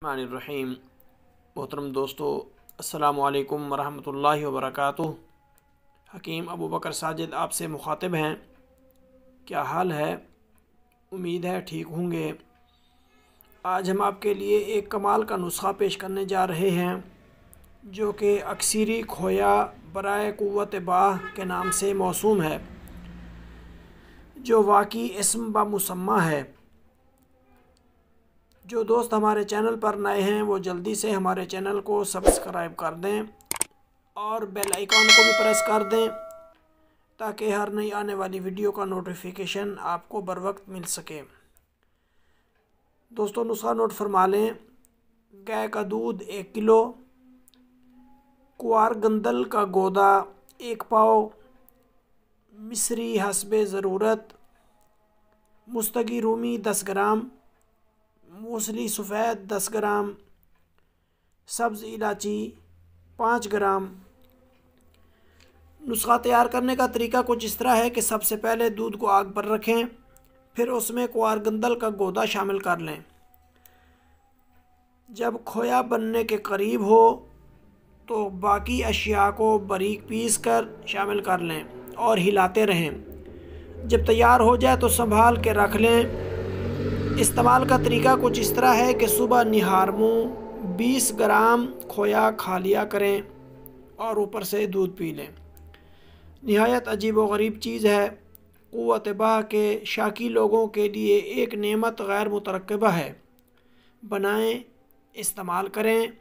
रहीम। मोहतरम दोस्तों, अस्सलामु अलैकुम वरहमतुल्लाहि वबरकातुहू। हकीम अबू बकर साजिद आपसे मुखातिब हैं। क्या हाल है? उम्मीद है ठीक होंगे। आज हम आपके लिए एक कमाल का नुस्खा पेश करने जा रहे हैं जो कि अक्सरी खोया बराए क़ुव्वत बाह के नाम से मौसूम है, जो वाक़ई इस्म ब मुसम्मा है। जो दोस्त हमारे चैनल पर नए हैं वो जल्दी से हमारे चैनल को सब्सक्राइब कर दें और बेल आइकॉन को भी प्रेस कर दें ताकि हर नई आने वाली वीडियो का नोटिफिकेशन आपको बर वक्त मिल सके। दोस्तों, नुस्खा नोट फरमा लें। गाय का दूध 1 किलो, कुआर गंदल का गोदा 1 पाव, मिस्री हस्बे ज़रूरत, मुस्तगी रूमी 10 ग्राम, मूसली सफ़ेद 10 ग्राम, सब्ज़ इलायची 5 ग्राम। नुस्खा तैयार करने का तरीका कुछ इस तरह है कि सबसे पहले दूध को आग पर रखें, फिर उसमें कुआर गंदल का गोदा शामिल कर लें। जब खोया बनने के करीब हो तो बाकी अशिया को बारीक पीस कर शामिल कर लें और हिलाते रहें। जब तैयार हो जाए तो संभाल के रख लें। इस्तेमाल का तरीका कुछ इस तरह है कि सुबह निहार मुँह 20 ग्राम खोया खा लिया करें और ऊपर से दूध पी लें। निहायत अजीब व गरीब चीज़ है। क़ुव्वत बाह के शाकी लोगों के लिए एक नेमत गैर मुतरक्किबा है। बनाएं, इस्तेमाल करें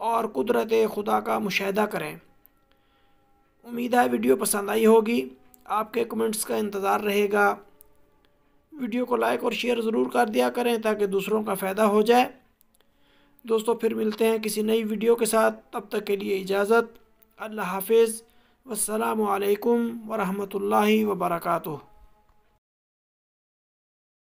और कुदरत खुदा का मुशाहिदा करें। उम्मीद है वीडियो पसंद आई होगी। आपके कमेंट्स का इंतज़ार रहेगा। वीडियो को लाइक और शेयर ज़रूर कर दिया करें ताकि दूसरों का फ़ायदा हो जाए। दोस्तों, फिर मिलते हैं किसी नई वीडियो के साथ। तब तक के लिए इजाज़त। अल्लाह हाफ़िज़। वस्सलामु अलैकुम वरहमतुल्लाहि वबरकातुहू।